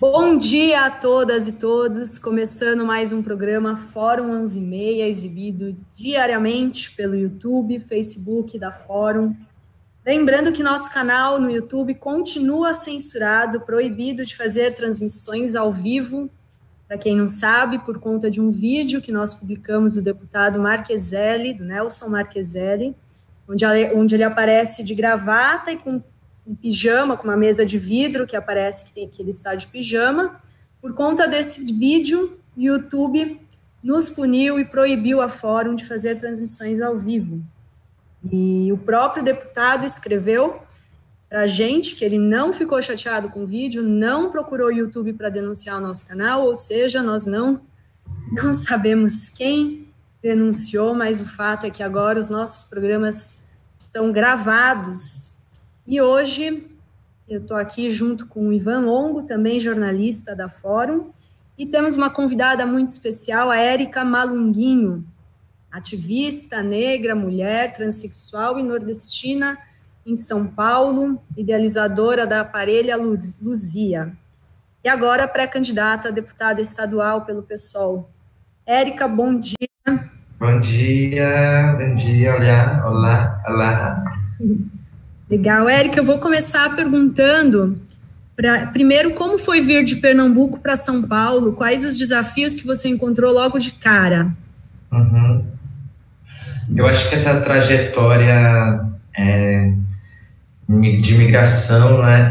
Bom dia a todas e todos, começando mais um programa Fórum 11h30, exibido diariamente pelo YouTube, Facebook da Fórum. Lembrando que nosso canal no YouTube continua censurado, proibido de fazer transmissões ao vivo, para quem não sabe, por conta de um vídeo que nós publicamos do deputado Marcheselli, do Nelson Marcheselli, onde ele aparece de gravata e com um pijama, com uma mesa de vidro, que aparece que ele está de pijama. Por conta desse vídeo, o YouTube nos puniu e proibiu a Fórum de fazer transmissões ao vivo. E o próprio deputado escreveu para a gente que ele não ficou chateado com o vídeo, não procurou o YouTube para denunciar o nosso canal, ou seja, nós não sabemos quem denunciou, mas o fato é que agora os nossos programas são gravados. E hoje eu estou aqui junto com o Ivan Longo, também jornalista da Fórum, e temos uma convidada muito especial, a Érica Malunguinho, ativista negra, mulher, transexual e nordestina em São Paulo, idealizadora da Parelha Luzia, e agora pré-candidata a deputada estadual pelo PSOL. Érica, bom dia. Bom dia, olá. Legal, Érica, eu vou começar perguntando, primeiro, como foi vir de Pernambuco para São Paulo? Quais os desafios que você encontrou logo de cara? Eu acho que essa trajetória de migração, né,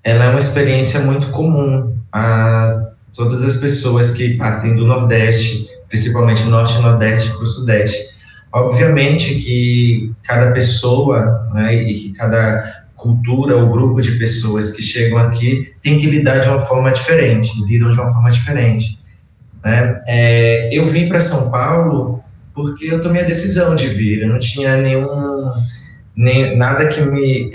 ela é uma experiência muito comum a todas as pessoas que partem do Nordeste, principalmente do Norte e Nordeste para o Sudeste. Obviamente que cada pessoa, né, e que cada cultura ou grupo de pessoas que chegam aqui tem que lidam de uma forma diferente, né? Eu vim para São Paulo porque eu tomei a decisão de vir, eu não tinha nada que me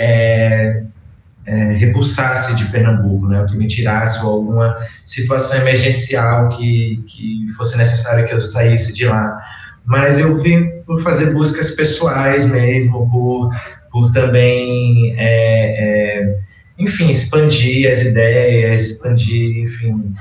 repulsasse de Pernambuco, né, que me tirasse, ou alguma situação emergencial que fosse necessário que eu saísse de lá. Mas eu vim por fazer buscas pessoais mesmo, por também, enfim, expandir as ideias, enfim,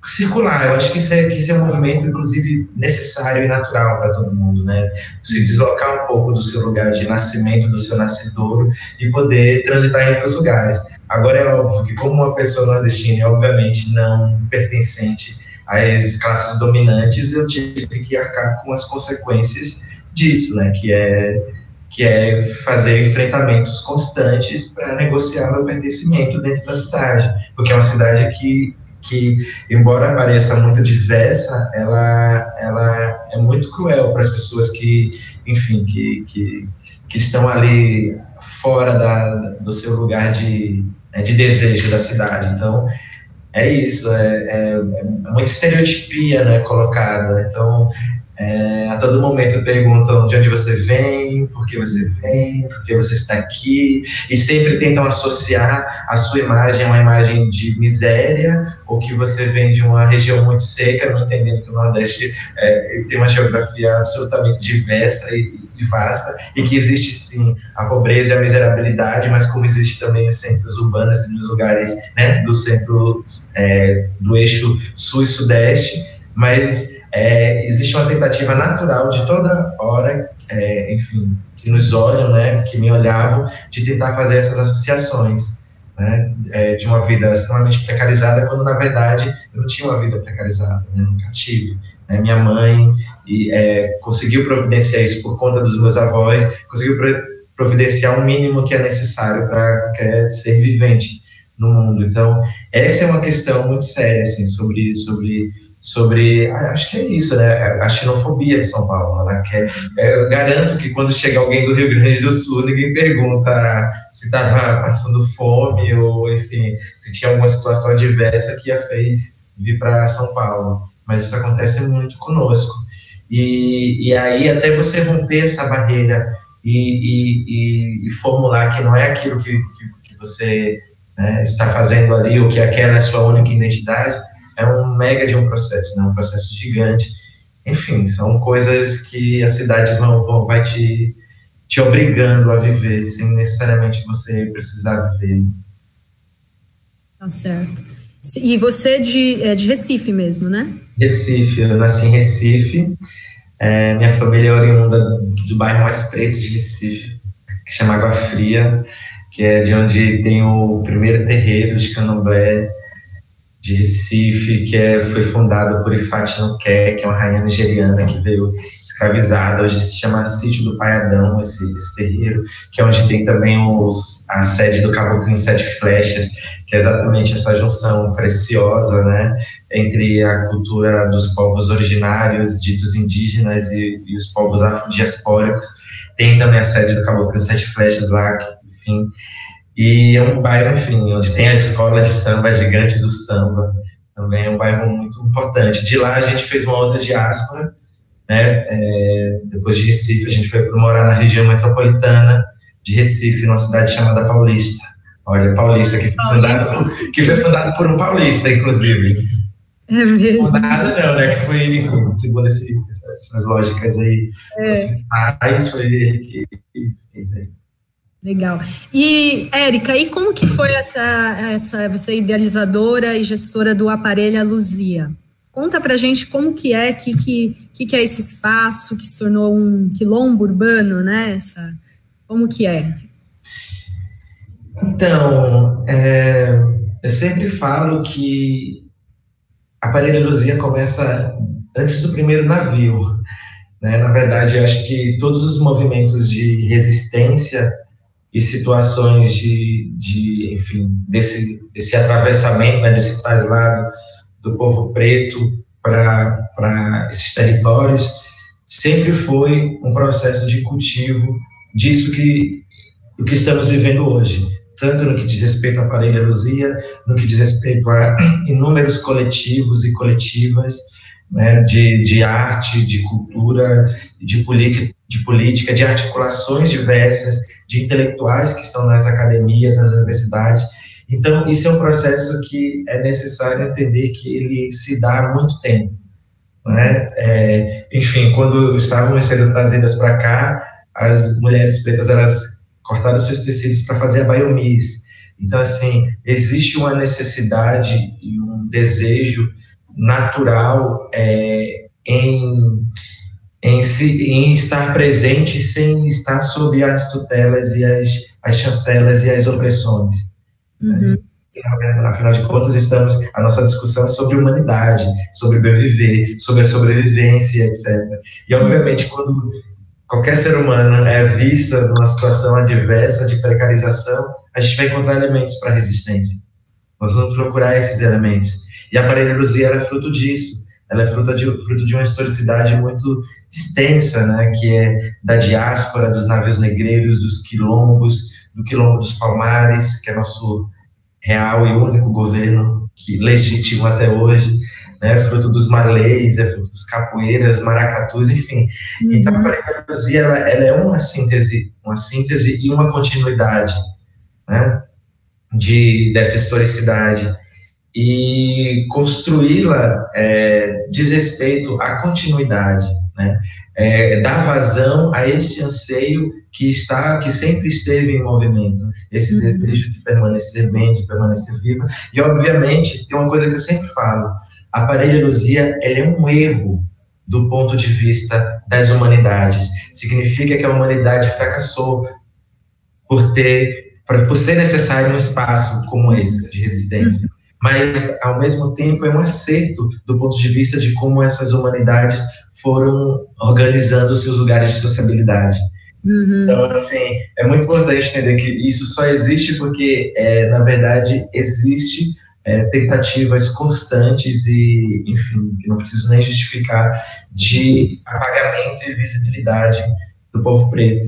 circular. Eu acho que isso é um movimento, inclusive, necessário e natural para todo mundo, né? Se deslocar um pouco do seu lugar de nascimento, do seu nascidouro, e poder transitar em outros lugares. Agora, é óbvio que, como uma pessoa nordestina, obviamente não pertencente às classes dominantes, eu tive que arcar com as consequências disso, né? Que é fazer enfrentamentos constantes para negociar meu pertencimento dentro da cidade, porque é uma cidade que embora pareça muito diversa, ela é muito cruel para as pessoas que, enfim, que estão ali fora do seu lugar de desejo da cidade. Então, é isso, é muita estereotipia, né, colocada. Então, a todo momento perguntam de onde você vem, por que você está aqui, e sempre tentam associar a sua imagem a uma imagem de miséria, ou que você vem de uma região muito seca, não entendendo que o Nordeste tem uma geografia absolutamente diversa e vasta, e que existe sim a pobreza e a miserabilidade, mas como existe também os centros urbanos e nos lugares, né, do centro, do eixo sul e sudeste, mas existe uma tentativa natural de toda hora, enfim, que nos olham, né, que me olhavam, de tentar fazer essas associações, né, de uma vida extremamente precarizada, quando, na verdade, eu não tinha uma vida precarizada, né, nunca tive. Né, minha mãe conseguiu providenciar isso por conta dos meus avós, conseguiu providenciar o mínimo que é necessário para ser vivente no mundo. Então, essa é uma questão muito séria, assim, sobre acho que é isso, né, a xenofobia de São Paulo, né, eu garanto que quando chega alguém do Rio Grande do Sul, ninguém pergunta se estava passando fome, ou, enfim, se tinha alguma situação adversa que a fez vir para São Paulo, mas isso acontece muito conosco, e aí até você romper essa barreira e formular que não é aquilo que você, né, está fazendo ali, ou que aquela é a sua única identidade, é um mega de um processo, né? Um processo gigante. Enfim, são coisas que a cidade vai te obrigando a viver, sem necessariamente você precisar viver. Tá certo. E você é de Recife mesmo, né? Recife, eu nasci em Recife. Minha família é oriunda do bairro mais preto de Recife, que chama Água Fria, que é de onde tem o primeiro terreiro de candomblé de Recife, que foi fundado por Ifá Tinuqué, que é uma rainha nigeriana que veio escravizada. Hoje se chama Sítio do Pai Adão, esse terreiro, que é onde tem também a sede do Caboclo Sete Flechas, que é exatamente essa junção preciosa, né, entre a cultura dos povos originários, ditos indígenas, e os povos afrodiaspóricos. Tem também a sede do Caboclo Sete Flechas lá, enfim. E é um bairro, enfim, onde tem a escola de samba Gigantes do Samba, também é um bairro muito importante. De lá a gente fez uma outra diáspora, né, depois de Recife a gente foi morar na região metropolitana de Recife, numa cidade chamada Paulista. Olha, Paulista, que foi fundado por um paulista, inclusive. É mesmo? Fundada não, né, que foi, enfim, segundo essas lógicas aí, foi ele que fez aí. Legal. E, Érica, e como que foi você é idealizadora e gestora do Aparelho Luzia? Conta pra gente como que é esse espaço que se tornou um quilombo urbano, né? Como que é? Então, eu sempre falo que Aparelho Luzia começa antes do primeiro navio, né? Na verdade, eu acho que todos os movimentos de resistência e situações enfim, desse atravessamento, né, desse traslado do povo preto para esses territórios, sempre foi um processo de cultivo disso do que estamos vivendo hoje, tanto no que diz respeito à Aparelho Luzia, no que diz respeito a inúmeros coletivos e coletivas, né, de arte, de cultura, de política, de articulações diversas, de intelectuais que estão nas academias, nas universidades. Então, isso é um processo que é necessário entender que ele se dá há muito tempo, né? Enfim, quando estavam sendo trazidas para cá, as mulheres pretas, elas cortaram seus tecidos para fazer a biomiss. Então, assim, existe uma necessidade e um desejo natural em estar presente sem estar sob as tutelas e as chancelas e as opressões. Uhum. Afinal de contas, a nossa discussão é sobre humanidade, sobre bem viver, sobre a sobrevivência, etc. E, obviamente, quando qualquer ser humano é vista numa situação adversa de precarização, a gente vai encontrar elementos para resistência. Nós vamos procurar esses elementos. E a Aparelho Luzia é fruto disso. Ela é fruto de uma historicidade muito extensa, né, que é da diáspora, dos navios negreiros, dos quilombos, do quilombo dos Palmares, que é nosso real e único governo que legítimo até hoje, né, fruto dos malês, fruto dos capoeiras, maracatus, enfim. Uhum. Então, a Aparelho Luzia, ela é uma síntese e uma continuidade, né, dessa historicidade. E construí-la diz respeito à continuidade, né? Dar vazão a esse anseio que sempre esteve em movimento, esse desejo de permanecer bem, de permanecer viva. E, obviamente, tem uma coisa que eu sempre falo: a Aparelho Luzia, ela é um erro do ponto de vista das humanidades. Significa que a humanidade fracassou por ser necessário um espaço como esse, de resistência. Mas, ao mesmo tempo, é um acerto do ponto de vista de como essas humanidades foram organizando seus lugares de sociabilidade. Uhum. Então, assim, é muito importante entender que isso só existe porque, na verdade, existe tentativas constantes e, enfim, que não preciso nem justificar, de apagamento e visibilidade do povo preto.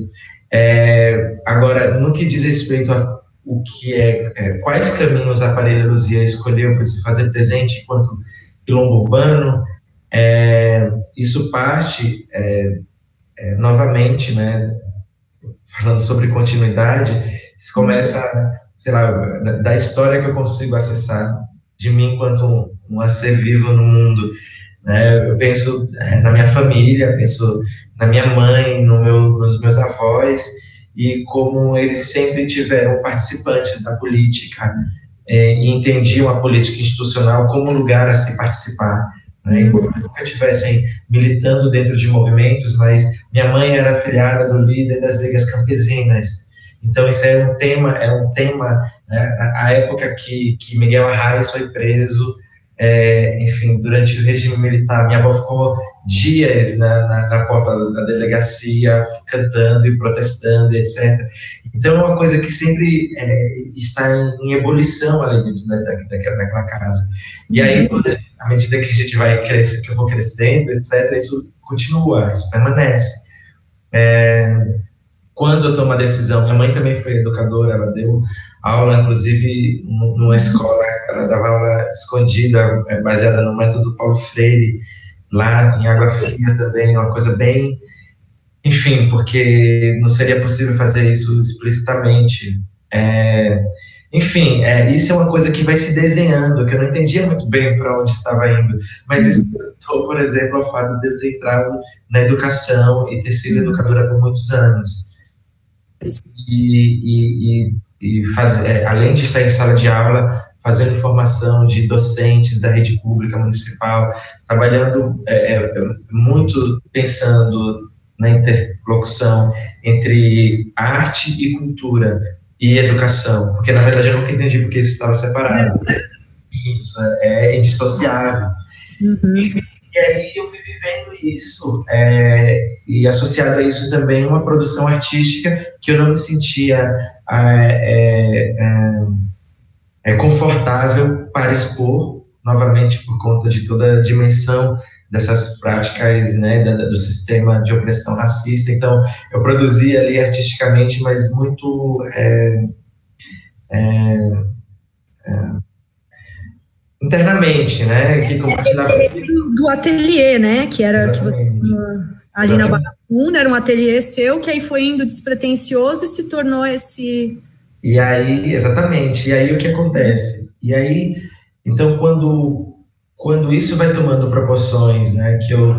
Agora, no que diz respeito a o que quais caminhos a Aparelho Luzia escolheu para se fazer presente enquanto quilombo urbano, isso parte, novamente, né, falando sobre continuidade, isso começa, sei lá, da história que eu consigo acessar de mim enquanto um ser vivo no mundo, né? Eu penso na minha família, penso na minha mãe, nos meus avós, e como eles sempre tiveram participantes da política, e entendiam a política institucional como lugar a se participar. Né? Embora nunca estivessem militando dentro de movimentos, mas minha mãe era afiliada do líder das Ligas Campesinas. Então, isso é um tema, né? A época que Miguel Arraes foi preso, enfim, durante o regime militar, minha avó ficou dias na porta da delegacia, cantando e protestando, etc. Então, é uma coisa que sempre está em ebulição ali dentro daquela casa. E aí, à medida que a gente vai crescendo, que eu vou crescendo, etc., isso continua, isso permanece. Quando eu tomo a decisão, minha mãe também foi educadora, ela deu aula, inclusive, numa escola, ela dava aula escondida, baseada no método Paulo Freire, lá em Água Fria também, uma coisa bem... Enfim, porque não seria possível fazer isso explicitamente. Enfim, isso é uma coisa que vai se desenhando, que eu não entendia muito bem para onde estava indo, mas isso resultou, por exemplo, ao fato de eu ter entrado na educação e ter sido educadora por muitos anos. E além de estar em sala de aula, fazendo formação de docentes da rede pública municipal, trabalhando muito pensando na interlocução entre arte e cultura e educação, porque na verdade eu nunca entendi porque isso estava separado. Isso é indissociável. E aí eu fui vivendo isso, e associado a isso também uma produção artística que eu não me sentia confortável para expor, novamente por conta de toda a dimensão dessas práticas, né, do sistema de opressão racista. Então, eu produzia ali artisticamente, mas muito... internamente, né, que compartilhava... Do ateliê, né, que era que você, ali na Barra Funda, era um ateliê seu, que aí foi indo despretensioso e se tornou esse... E aí, exatamente, e aí o que acontece? E aí, então, quando isso vai tomando proporções, né, que eu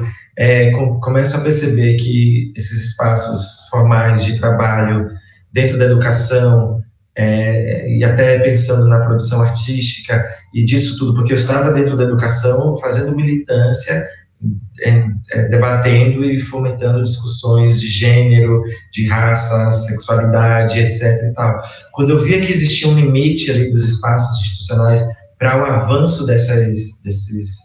começo a perceber que esses espaços formais de trabalho dentro da educação, e até pensando na produção artística e disso tudo, porque eu estava dentro da educação fazendo militância, debatendo e fomentando discussões de gênero, de raça, sexualidade, etc. e tal. Quando eu via que existia um limite ali dos espaços institucionais para o avanço desses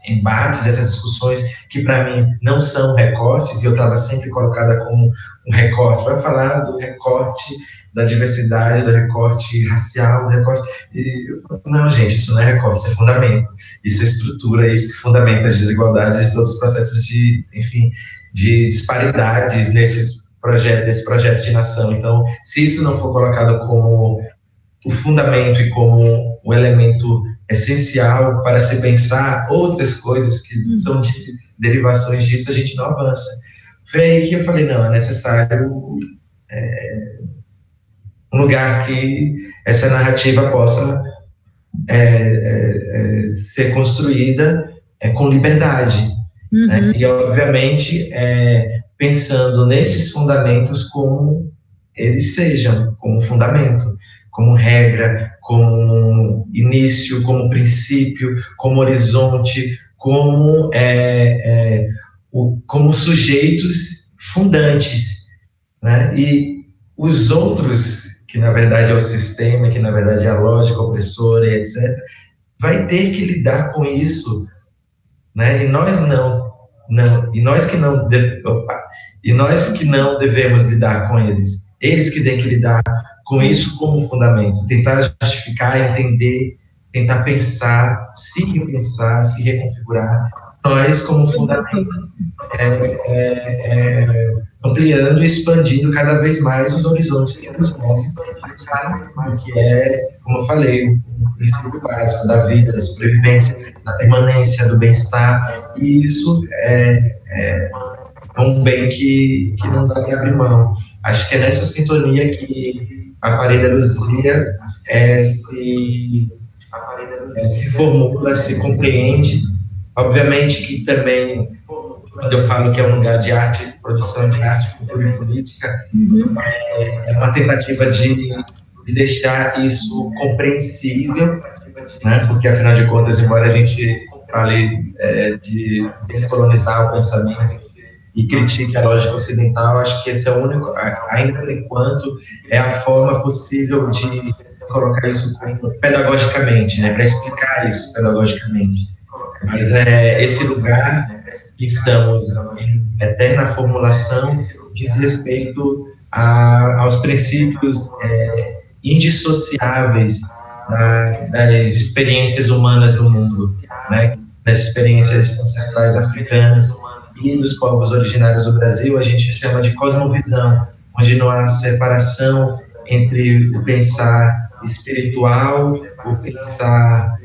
embates, dessas discussões que para mim não são recortes, e eu estava sempre colocada como um recorte, vai falar do recorte da diversidade, do recorte racial, do recorte... E eu falo, não, gente, isso não é recorte, isso é fundamento, isso é estrutura, isso que fundamenta as desigualdades e todos os processos de, enfim, de disparidades nesse projeto de nação. Então, se isso não for colocado como o fundamento e como o elemento essencial para se pensar outras coisas que são derivações disso, a gente não avança. Foi aí que eu falei, não, é necessário um lugar que essa narrativa possa ser construída com liberdade. Né? E, obviamente, pensando nesses fundamentos como eles sejam, como fundamento, como regra, como início, como princípio, como horizonte, como sujeitos fundantes. Né? E os outros, que na verdade é o sistema, que na verdade é a lógica opressora e etc., vai ter que lidar com isso, né? E nós e nós que não devemos lidar com eles que têm que lidar com isso como fundamento, tentar justificar, entender, tentar pensar, se reconfigurar, nós como fundamento, ampliando e expandindo cada vez mais os horizontes que nos mostram, que é, como eu falei, o princípio básico da vida, da sobrevivência, da permanência, do bem-estar, e isso é um bem que não dá para abrir mão. Acho que é nessa sintonia que a Parede da Luzia se formula, se compreende. Obviamente que também, quando eu falo que é um lugar de arte, produção de arte, cultura e política, é uma tentativa de deixar isso compreensível né? Porque, afinal de contas, embora a gente fale de descolonizar o pensamento e critique a lógica ocidental, acho que esse é o único, ainda por enquanto, é a forma possível de colocar isso pedagogicamente, né? Para explicar isso pedagogicamente. Mas esse lugar que estamos em eterna formulação diz respeito aos princípios indissociáveis das experiências humanas no mundo, né? Das experiências ancestrais africanas e dos povos originários do Brasil. A gente chama de cosmovisão, onde não há separação entre o pensar espiritual, o pensar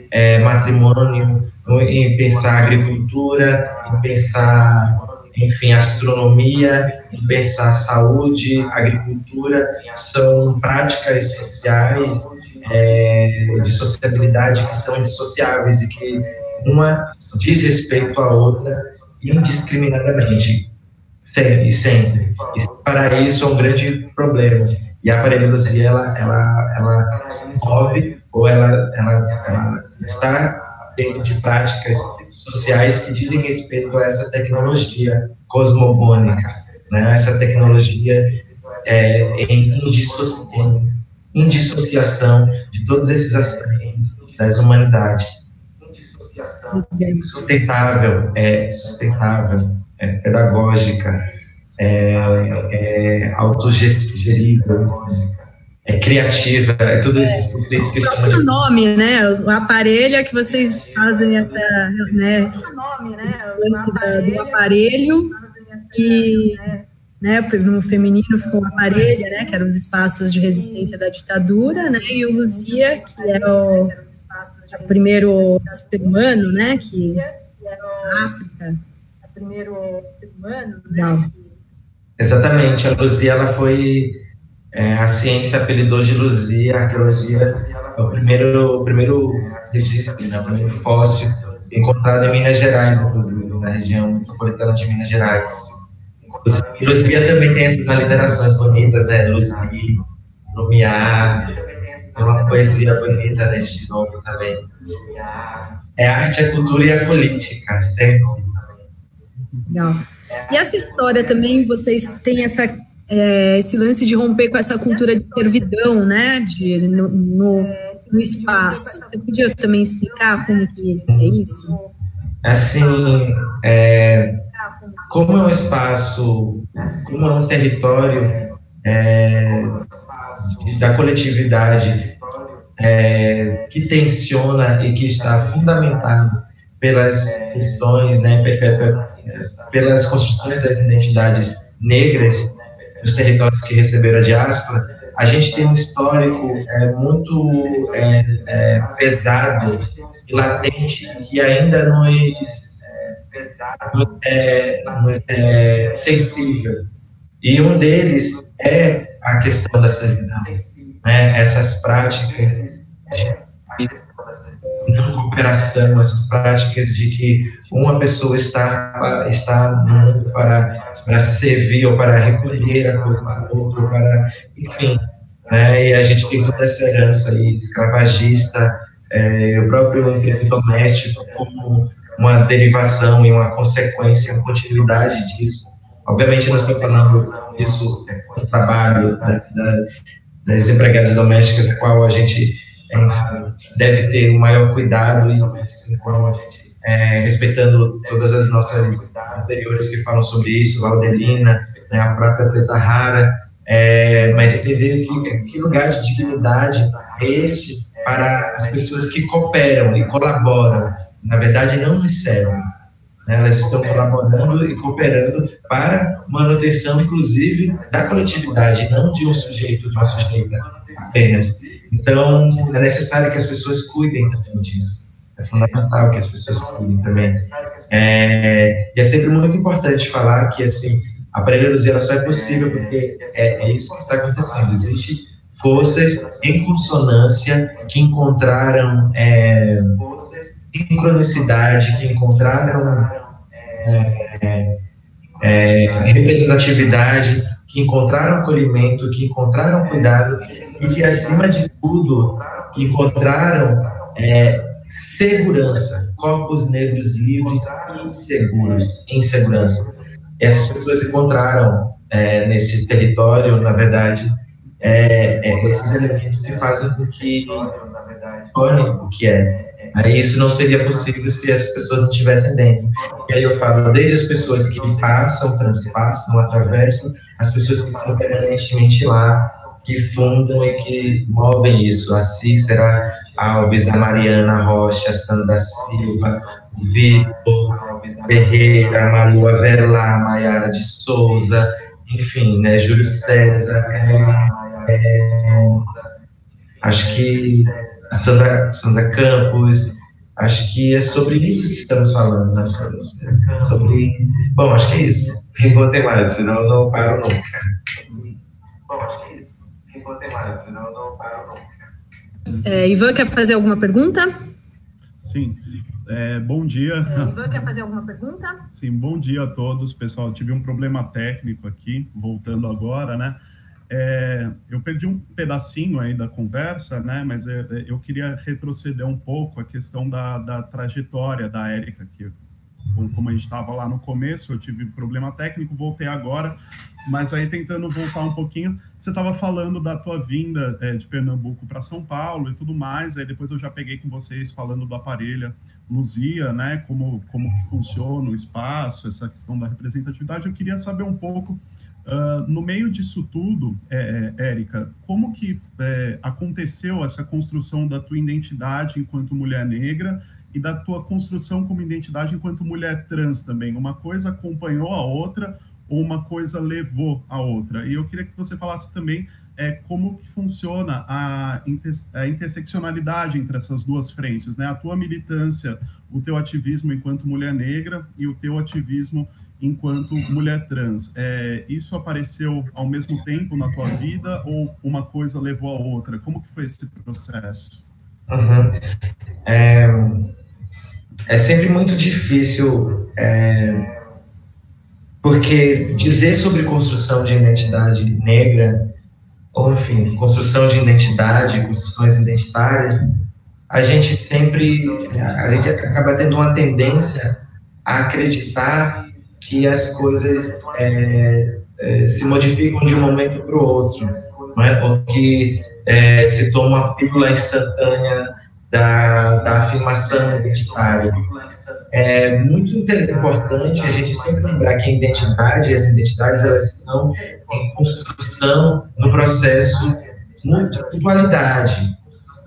matrimônio, em pensar agricultura, em pensar, enfim, astronomia, em pensar saúde, agricultura. São práticas sociais de sociabilidade que são indissociáveis e que uma diz respeito à outra indiscriminadamente, sempre. E separar isso é um grande problema. E a aparelhologia, ela se move, ou ela está dentro de práticas sociais que dizem respeito a essa tecnologia cosmogônica, né? Essa tecnologia em indissociação de todos esses aspectos das humanidades. Sustentável, pedagógica, autogerível, criativa, tudo isso que chamam de nome, né? O aparelho é que vocês fazem essa, né? Do aparelho e, né? No feminino ficou o aparelho, né? Que eram os espaços de resistência da ditadura, né? E o Luzia, que era o primeiro ser humano, né? Que na África, o primeiro ser humano, né? Exatamente, a Luzia, ela foi a ciência apelidou de Luzia, a arqueologia é o primeiro registro, né, o primeiro fóssil encontrado em Minas Gerais, inclusive, na região metropolitana de Minas Gerais. E Luzia também tem essas aliterações bonitas, né, Luzia, Lumiar, tem uma poesia bonita nesse nome também. É a arte, a cultura e a política, sempre. Legal. E essa história também, vocês têm esse lance de romper com essa cultura de servidão, né, no espaço. Você podia também explicar como que é isso? Assim, como é um espaço, como é um território da coletividade que tensiona e que está fundamentado pelas questões, né, pelas construções das identidades negras dos territórios que receberam a diáspora, a gente tem um histórico muito pesado e latente que ainda nos é sensível. E um deles é a questão da servidão, né? Essas práticas de não cooperação, essas práticas de que uma pessoa está no mundo para servir ou para recolher a coisa do outro, para, enfim, né? E a gente tem toda essa herança aí escravagista, o próprio emprego doméstico como uma derivação e uma consequência, uma continuidade disso. Obviamente, nós estamos falando disso no trabalho das empregadas domésticas, a qual a gente deve ter o maior cuidado e respeitando todas as nossas anteriores que falam sobre isso, Laudelina, né, a própria Teta Rara, mas entender que lugar de dignidade é este para as pessoas que cooperam e colaboram, na verdade não nos servem, né, elas estão colaborando e cooperando para manutenção, inclusive, da coletividade, não de um sujeito, de uma sujeita apenas. Então, é necessário que as pessoas cuidem também disso. É fundamental que as pessoas cuidem também. E é sempre muito importante falar que, assim, a aparelhologia só é possível porque é isso que está acontecendo. Existem forças em consonância que encontraram sincronicidade, que encontraram representatividade, que encontraram acolhimento, que encontraram cuidado e que, acima de tudo, que encontraram segurança, corpos negros livres e seguros, em segurança. Essas pessoas encontraram nesse território, na verdade, esses elementos que fazem com que torne o que é. Aí isso não seria possível se essas pessoas não estivessem dentro. E aí eu falo, desde as pessoas que passam, transpassam, atravessam, as pessoas que estão permanentemente lá, que fundam e que movem isso. A Cícera Alves, a Mariana Rocha, a Sandra Silva, Vitor Ferreira, a Malu Avelar, a Maiara de Souza, enfim, né, Júlio César, acho que a Sandra Campos, acho que é sobre isso que estamos falando, né? Bom, acho que é isso. Nem vou ter mais, senão eu não paro nunca. Bom, acho que é isso. Nem vou ter mais, senão eu não paro nunca. Ivan, quer fazer alguma pergunta? Sim. Bom dia. Ivan, quer fazer alguma pergunta? Sim, bom dia a todos, pessoal. Tive um problema técnico aqui, voltando agora, né? Eu perdi um pedacinho aí da conversa, né? Mas eu queria retroceder um pouco a questão da trajetória da Érica, que como a gente estava lá no começo, eu tive um problema técnico, voltei agora, mas aí tentando voltar um pouquinho, você estava falando da tua vinda de Pernambuco para São Paulo e tudo mais, aí depois eu já peguei com vocês falando do Aparelha Luzia, né, como que funciona o espaço, essa questão da representatividade. Eu queria saber um pouco, no meio disso tudo, Érica, como que aconteceu essa construção da tua identidade enquanto mulher negra e da tua construção como identidade enquanto mulher trans também? Uma coisa acompanhou a outra ou uma coisa levou a outra? E eu queria que você falasse também como que funciona a interseccionalidade entre essas duas frentes, né? A tua militância, o teu ativismo enquanto mulher negra e o teu ativismo enquanto mulher trans. Isso apareceu ao mesmo tempo na tua vida ou uma coisa levou a outra? Como que foi esse processo? É sempre muito difícil, porque dizer sobre construção de identidade negra, ou enfim, construção de identidade, construções identitárias, a gente acaba tendo uma tendência a acreditar que as coisas se modificam de um momento para o outro, não é? Ou que se toma uma pílula instantânea da afirmação identitária. É muito importante a gente sempre lembrar que a identidade e as identidades, elas estão em construção no processo de dualidade,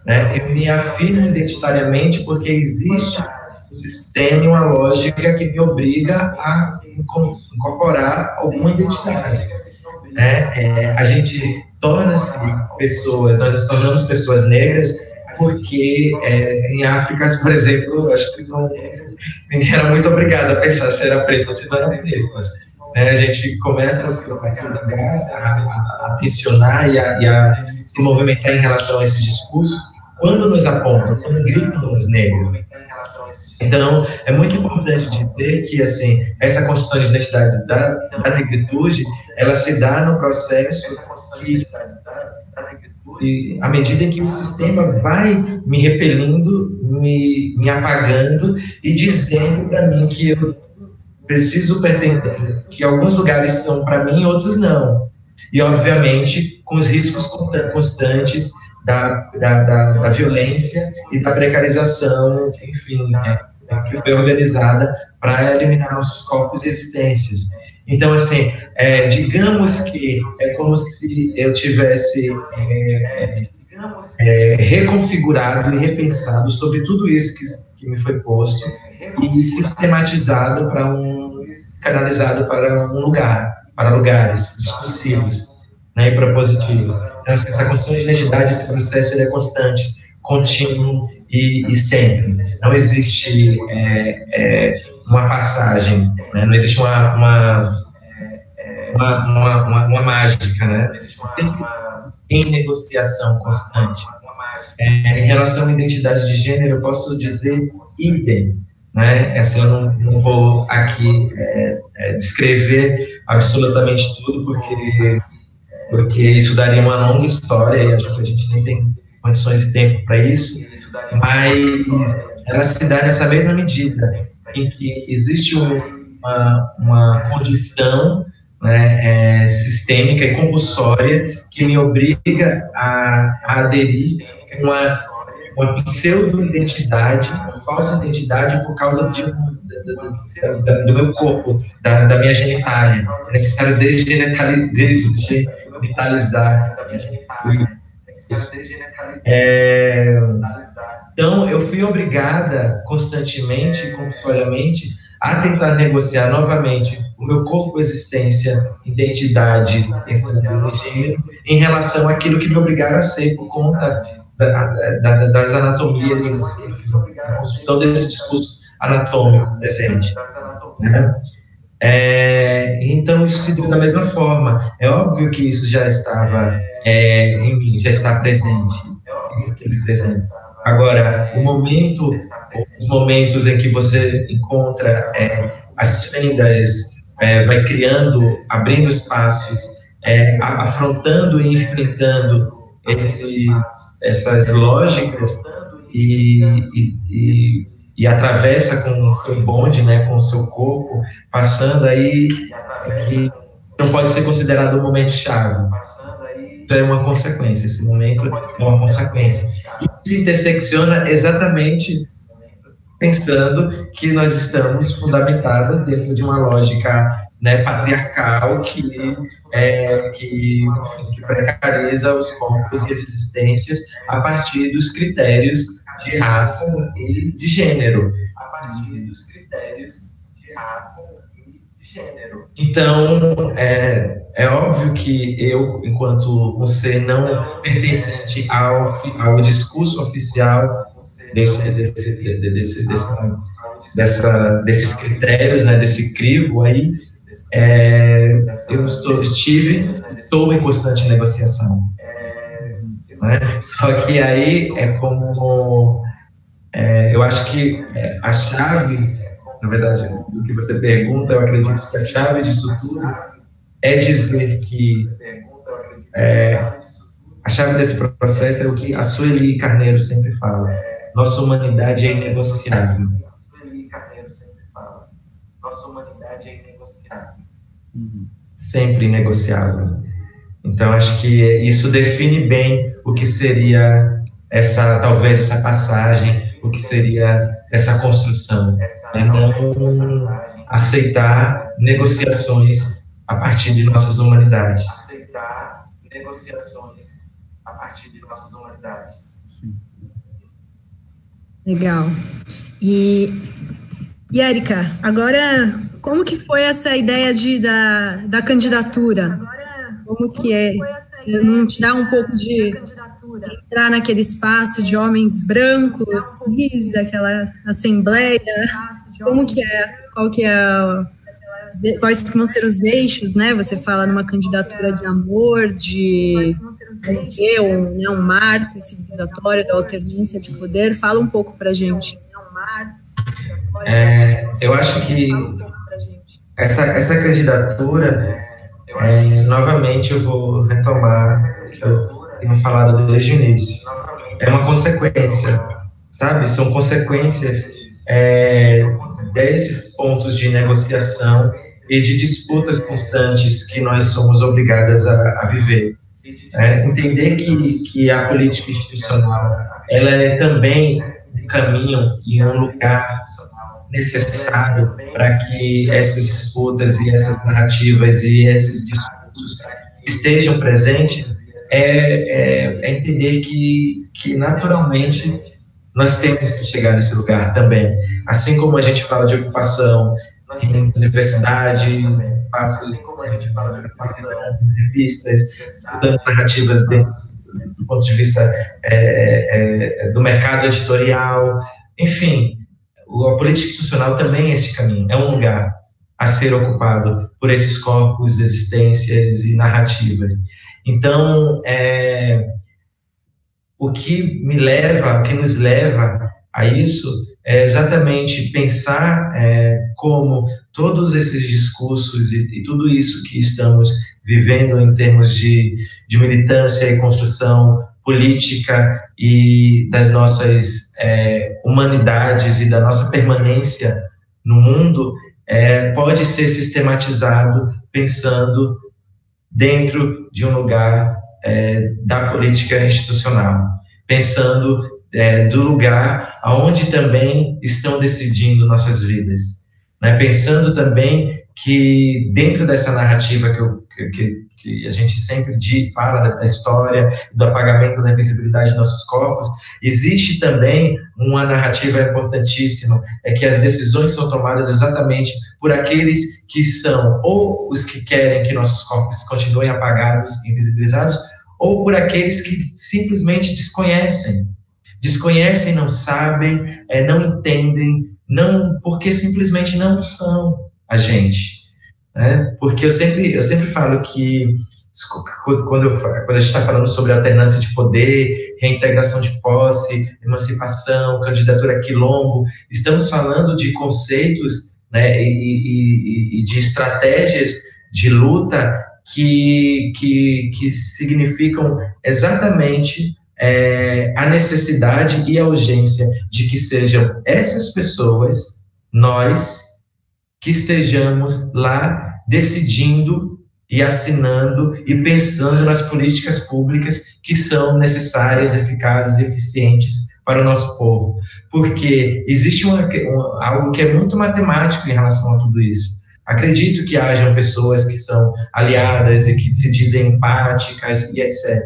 né? Eu me afirmo identitariamente porque existe um sistema e uma lógica que me obriga a incorporar alguma identidade, né? A gente torna-se pessoas, nós nos tornamos pessoas negras porque em África, por exemplo, acho que ninguém era muito obrigado a pensar se era preto ou se não era preto. Né? A gente começa a se ligar, a questionar e a se movimentar em relação a esses discursos quando nos apontam, quando gritam nos negros. Então, é muito importante dizer que, assim, essa construção de identidade da negritude, ela se dá no processo que, à medida em que o sistema vai me repelindo, me apagando e dizendo para mim que eu preciso pertencer, que alguns lugares são para mim e outros não. E, obviamente, com os riscos constantes da violência e da precarização, enfim, que foi organizada para eliminar nossos corpos e existências. Então, assim, digamos que é como se eu tivesse reconfigurado e repensado sobre tudo isso que me foi posto e sistematizado canalizado para um lugar, para lugares discursivos, né, e propositivos. Então, essa construção de identidade, esse processo, ele é constante, contínuo e sempre. Não existe uma passagem, né? Não existe uma mágica, né? Sempre em negociação constante. Em relação à identidade de gênero, eu posso dizer idem, né? Assim, eu não vou aqui descrever absolutamente tudo, porque isso daria uma longa história e acho que a gente nem tem condições e tempo para isso, mas ela se dá nessa mesma medida, em que existe uma condição, né, sistêmica e compulsória que me obriga a aderir uma pseudo-identidade, uma falsa identidade por causa do meu corpo, da minha genitália. É necessário desgenitalizar a minha genitália. Então, eu fui obrigada constantemente e compulsoriamente a tentar negociar novamente o meu corpo, existência, identidade, gênero, em relação àquilo que me obrigaram a ser por conta das anatomias, a construção desse discurso anatômico presente, né? Então, isso se deu da mesma forma. É óbvio que isso já estava em mim, já está presente. Agora, os momentos em que você encontra as fendas, vai criando, abrindo espaços, afrontando e enfrentando essas lógicas e atravessa com o seu bonde, né, com o seu corpo, passando aí, que não pode ser considerado um momento chave. Isso é uma consequência, esse momento é uma consequência. E se intersecciona exatamente pensando que nós estamos fundamentadas dentro de uma lógica, né, patriarcal que precariza os corpos e as existências a partir dos critérios de raça e de gênero. Então, é óbvio que eu, enquanto um ser não pertencente ao discurso oficial desses critérios, né, desse crivo aí, eu estou em constante negociação. Né? Só que aí é como... eu acho que a chave, na verdade, do que você pergunta, eu acredito que a chave disso tudo é dizer que a chave desse processo é o que a Sueli Carneiro sempre fala: nossa humanidade é inegociável. Nossa humanidade é inegociável. Sempre inegociável. Então, acho que isso define bem o que seria talvez essa passagem, o que seria essa construção. É não aceitar negociações a partir de nossas humanidades. Aceitar negociações a partir de nossas humanidades. Legal. E Érica, agora, como que foi essa ideia da candidatura? Como que é? Não te dá um pouco de entrar naquele espaço de homens brancos, cis, aquela assembleia? Como que é? Quais que vão ser os eixos, né? Você fala numa candidatura de amor, de um marco civilizatório da alternância de poder. Fala um pouco pra gente. Eu acho que essa candidatura, novamente eu vou retomar o que eu tenho falado desde o início. É uma consequência, sabe? São consequências desses pontos de negociação e de disputas constantes que nós somos obrigadas a viver. Entender que a política institucional ela é também um caminho e um lugar necessário para que essas disputas e essas narrativas e esses discursos estejam presentes, entender que naturalmente nós temos que chegar nesse lugar também. Assim como a gente fala de ocupação em universidade, assim como a gente fala de ocupação em revistas, estudando narrativas do ponto de vista do mercado editorial, enfim, a política institucional também é esse caminho, é um lugar a ser ocupado por esses corpos, existências e narrativas. Então, o que nos leva a isso é exatamente pensar como todos esses discursos e tudo isso que estamos vivendo em termos de militância e construção política e das nossas humanidades e da nossa permanência no mundo pode ser sistematizado pensando dentro de um lugar da política institucional, pensando do lugar aonde também estão decidindo nossas vidas, né? Pensando também que dentro dessa narrativa que a gente sempre fala da história, do apagamento da invisibilidade de nossos corpos, existe também uma narrativa importantíssima, que as decisões são tomadas exatamente por aqueles que são ou os que querem que nossos corpos continuem apagados e invisibilizados, ou por aqueles que simplesmente desconhecem, não sabem, não entendem, porque simplesmente não são a gente. Porque eu sempre falo que quando a gente está falando sobre alternância de poder, reintegração de posse, emancipação, candidatura quilombo, estamos falando de conceitos, né, e de estratégias de luta que significam exatamente a necessidade e a urgência de que sejam essas pessoas, nós, que estejamos lá decidindo e assinando e pensando nas políticas públicas que são necessárias, eficazes e eficientes para o nosso povo. Porque existe algo que é muito matemático em relação a tudo isso. Acredito que hajam pessoas que são aliadas e que se dizem empáticas e etc.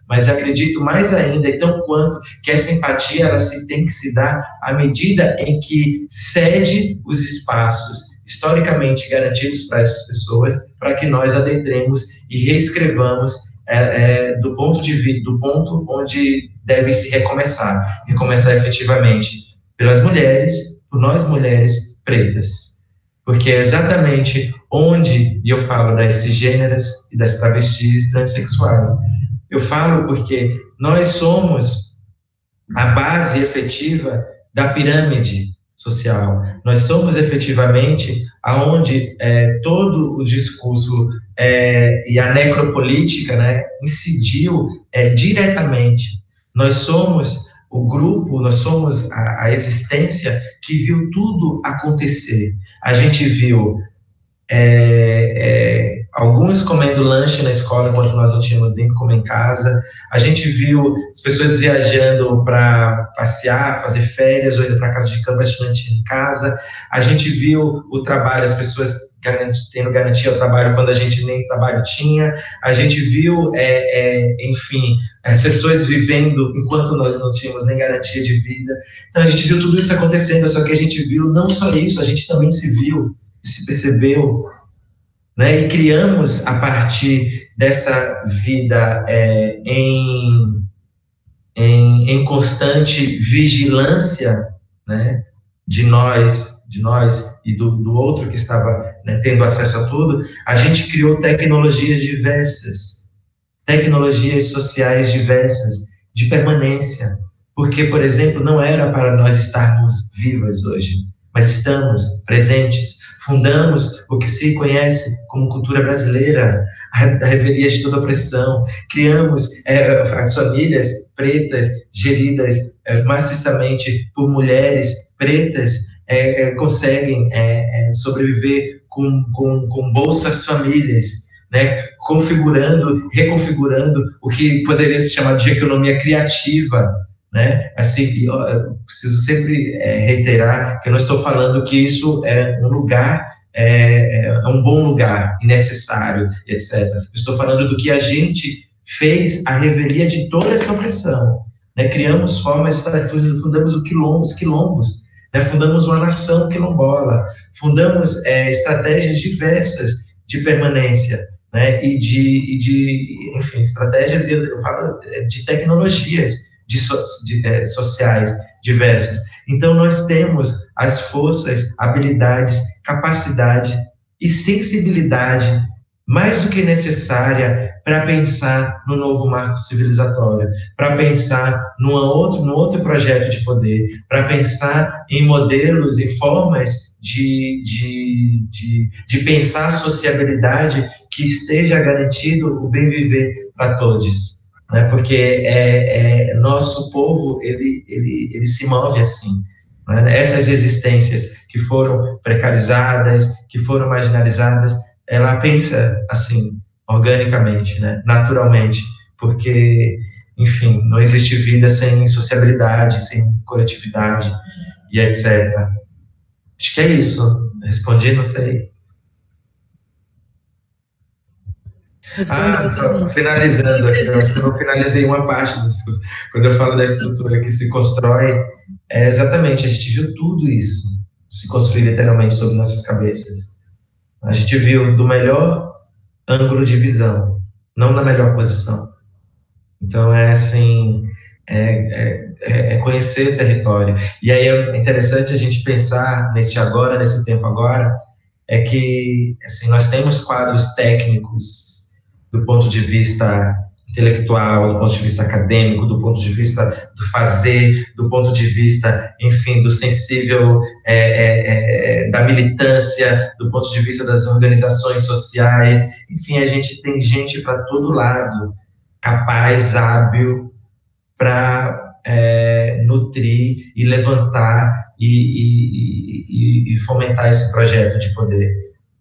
Mas acredito mais ainda, então, quanto que essa empatia ela tem que se dar à medida em que cede os espaços historicamente garantidos para essas pessoas, para que nós adentremos e reescrevamos do ponto onde deve se recomeçar efetivamente pelas mulheres, por nós mulheres pretas, porque é exatamente onde, e eu falo das cisgêneras e das travestis transexuais, eu falo porque nós somos a base efetiva da pirâmide social. Nós somos efetivamente aonde todo o discurso e a necropolítica, né, incidiu diretamente. Nós somos o grupo, nós somos a existência que viu tudo acontecer. A gente viu alguns comendo lanche na escola enquanto nós não tínhamos nem comer em casa. A gente viu as pessoas viajando para passear, fazer férias, ou indo para casa de campo, estudante em casa. A gente viu o trabalho, as pessoas tendo garantia ao trabalho quando a gente nem trabalho tinha. A gente viu, enfim, as pessoas vivendo enquanto nós não tínhamos nem garantia de vida. Então a gente viu tudo isso acontecendo, só que a gente viu não só isso, a gente também se viu, se percebeu, né, e criamos a partir dessa vida em constante vigilância, né, de nós e do outro que estava, né, tendo acesso a tudo. A gente criou tecnologias diversas, tecnologias sociais diversas, de permanência, porque, por exemplo, não era para nós estarmos vivas hoje, mas estamos presentes. Fundamos o que se conhece como cultura brasileira, a revelia de toda opressão. Criamos as famílias pretas, geridas maciçamente por mulheres pretas, conseguem sobreviver com bolsas famílias, né, reconfigurando o que poderia se chamar de economia criativa, né? Assim, eu preciso sempre reiterar que eu não estou falando que isso é um lugar, um bom lugar e necessário, etc. Eu estou falando do que a gente fez a revelia de toda essa opressão, né? Criamos formas, fundamos os quilombos, né? Fundamos uma nação quilombola, fundamos estratégias diversas de permanência, né? Enfim, estratégias, eu falo de tecnologias sociais diversas. Então, nós temos as forças, habilidades, capacidade e sensibilidade mais do que necessária para pensar no novo marco civilizatório, para pensar no outro projeto de poder, para pensar em modelos e formas de pensar a sociabilidade que esteja garantido o bem viver para todos. né? Porque nosso povo, ele se move assim, né? Essas existências que foram precarizadas, que foram marginalizadas, ela pensa assim, organicamente, né? Naturalmente, porque, enfim, não existe vida sem sociabilidade, sem coletividade e etc. Acho que é isso. Respondi, não sei. Só finalizando, eu acho que eu não finalizei uma parte do discurso. Quando eu falo da estrutura que se constrói, exatamente, a gente viu tudo isso se construir literalmente sobre nossas cabeças. A gente viu do melhor ângulo de visão, não da melhor posição. Então, assim, conhecer o território. E aí é interessante a gente pensar nesse agora, nesse tempo agora, é que, assim, nós temos quadros técnicos do ponto de vista intelectual, do ponto de vista acadêmico, do ponto de vista do fazer, do ponto de vista, enfim, do sensível, da militância, do ponto de vista das organizações sociais, enfim, a gente tem gente para todo lado, capaz, hábil, para nutrir e levantar e fomentar esse projeto de poder,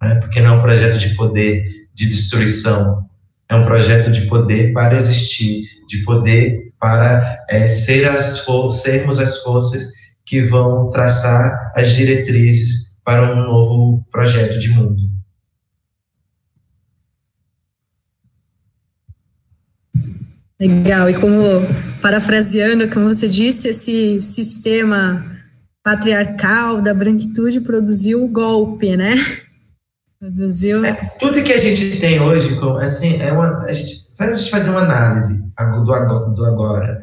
né? Porque não é um projeto de poder de destruição, é um projeto de poder para existir, de poder para sermos as forças que vão traçar as diretrizes para um novo projeto de mundo. Legal, e como, parafraseando, como você disse, esse sistema patriarcal da branquitude produziu o golpe, né? Produziu... tudo que a gente tem hoje, assim, se a gente fazer uma análise do agora,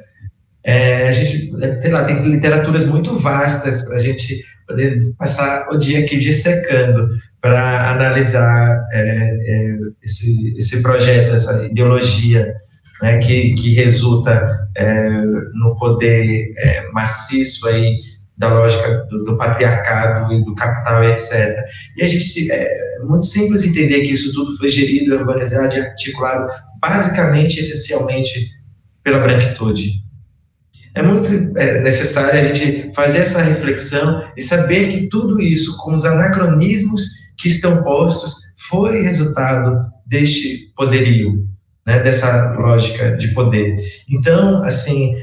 a gente, sei lá, tem literaturas muito vastas para a gente poder passar o dia aqui dissecando para analisar esse projeto, essa ideologia, né, que resulta no poder maciço aí da lógica do patriarcado e do capital, etc. E a gente, é muito simples entender que isso tudo foi gerido, organizado e articulado basicamente, essencialmente, pela branquitude. É muito necessário a gente fazer essa reflexão e saber que tudo isso, com os anacronismos que estão postos, foi resultado deste poderio, né, dessa lógica de poder. Então, assim,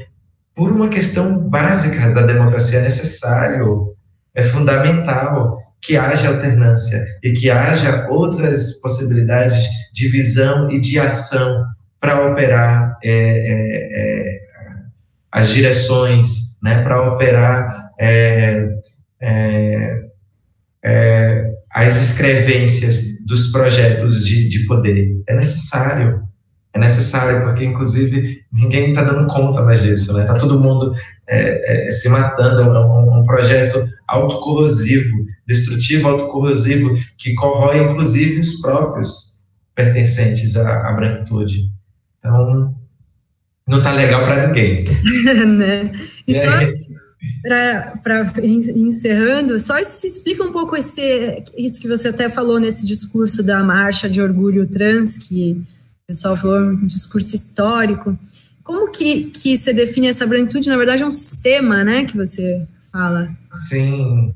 por uma questão básica da democracia, é necessário, é fundamental que haja alternância e que haja outras possibilidades de visão e de ação para operar as direções, né, para operar as escrevências dos projetos de poder. É necessário porque, inclusive, ninguém está dando conta mais disso, né? Está todo mundo se matando, é um projeto autocorrosivo, destrutivo, autocorrosivo, que corrói, inclusive, os próprios pertencentes à branquitude. Então, não está legal para ninguém. Né? E só para encerrando, só se explica um pouco isso que você até falou nesse discurso da Marcha de Orgulho Trans, que o pessoal falou, um discurso histórico. Como que você define essa branquitude? Na verdade, é um sistema, né, que você fala. Sim.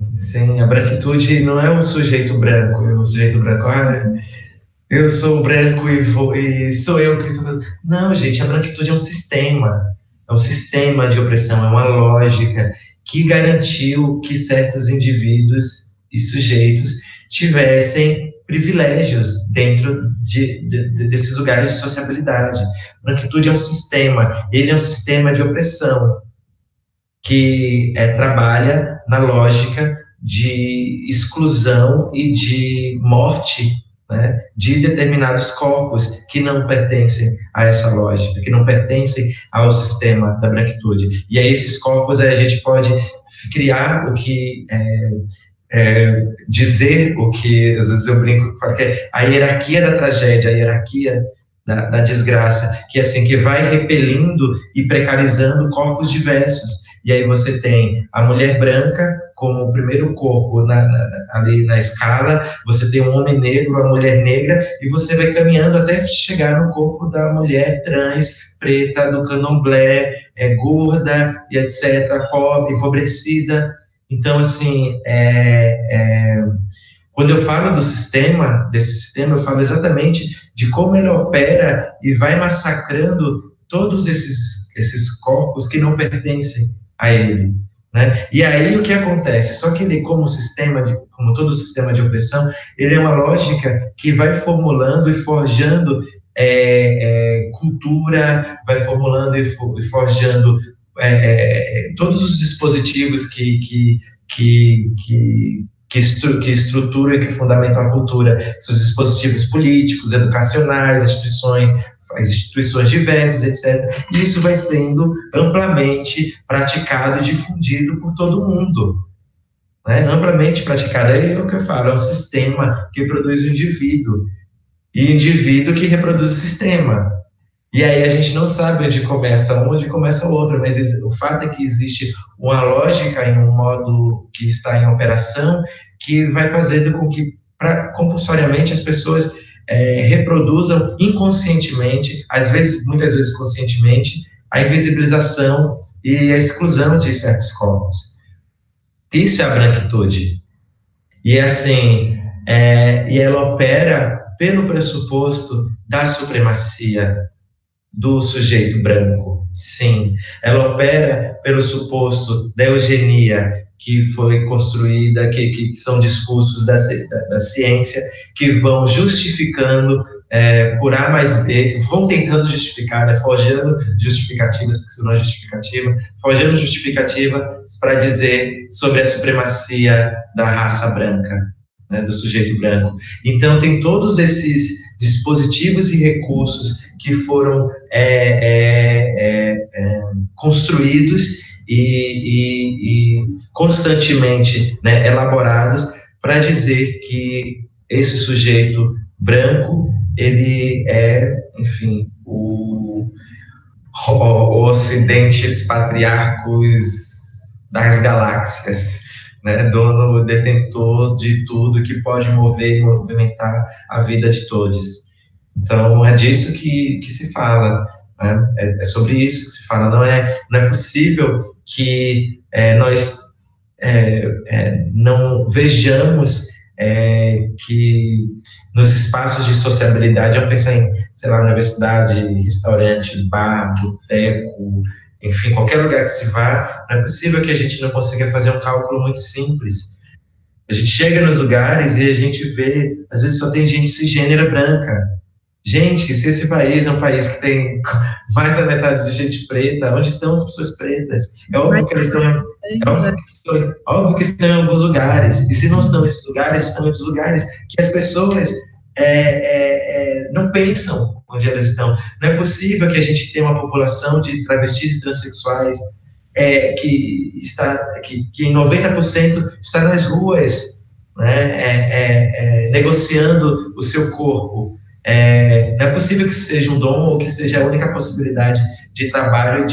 A branquitude não é um sujeito branco. Eu sou branco e sou eu que sou... Não, gente, a branquitude é um sistema. É um sistema de opressão, é uma lógica que garantiu que certos indivíduos e sujeitos tivessem privilégios dentro desses lugares de sociabilidade. Branquitude é um sistema, ele é um sistema de opressão que trabalha na lógica de exclusão e de morte, né, de determinados corpos que não pertencem a essa lógica, que não pertencem ao sistema da branquitude. E a esses corpos a gente pode criar o que... dizer o que, às vezes eu brinco, que é a hierarquia da tragédia, a hierarquia da desgraça, que assim, que vai repelindo e precarizando corpos diversos. E aí você tem a mulher branca como o primeiro corpo ali na escala, você tem um homem negro, a mulher negra, e você vai caminhando até chegar no corpo da mulher trans, preta, do candomblé, gorda, e etc., pobre, empobrecida. Então, assim, quando eu falo desse sistema, eu falo exatamente de como ele opera e vai massacrando todos esses corpos que não pertencem a ele, né? E aí o que acontece? Só que ele, como todo sistema de opressão, ele é uma lógica que vai formulando e forjando cultura, vai formulando e forjando todos os dispositivos que estruturam e que fundamentam a cultura, seus dispositivos políticos, educacionais, as instituições diversas, etc. E isso vai sendo amplamente praticado e difundido por todo mundo, né? Amplamente praticado. Aí é o que eu falo, é um sistema que produz o indivíduo, e indivíduo que reproduz o sistema. E aí a gente não sabe onde começa um, onde começa o outro, mas o fato é que existe uma lógica em um modo que está em operação que vai fazendo com que, compulsoriamente, as pessoas reproduzam inconscientemente, muitas vezes conscientemente, a invisibilização e a exclusão de certos corpos. Isso é a branquitude. E assim, e ela opera pelo pressuposto da supremacia do sujeito branco, sim. Ela opera pelo suposto da eugenia que foi construída, que são discursos da ciência, que vão justificando por A mais B, vão tentando justificar, forjando justificativas, porque isso não é justificativa, forjando justificativa para dizer sobre a supremacia da raça branca, né, do sujeito branco. Então, tem todos esses dispositivos e recursos que foram construídos e constantemente, né, elaborados para dizer que esse sujeito branco, ele enfim, o ocidentes patriarcos das galáxias, né, dono, detentor de tudo que pode mover e movimentar a vida de todos. Então, é disso que se fala, né? É sobre isso que se fala. Não é possível que nós não vejamos que nos espaços de sociabilidade, eu penso em, sei lá, universidade, restaurante, bar, boteco, enfim, qualquer lugar que se vá, não é possível que a gente não consiga fazer um cálculo muito simples. A gente chega nos lugares e a gente vê, às vezes só tem gente cisgênera branca. Gente, se esse país é um país que tem mais da metade de gente preta, onde estão as pessoas pretas? É óbvio que eles estão, óbvio que estão em alguns lugares, e se não estão nesses lugares, estão em outros lugares que as pessoas não pensam onde elas estão. Não é possível que a gente tenha uma população de travestis e transexuais que em 90% está nas ruas, né, negociando o seu corpo. Não é possível que isso seja um dom ou que seja a única possibilidade de trabalho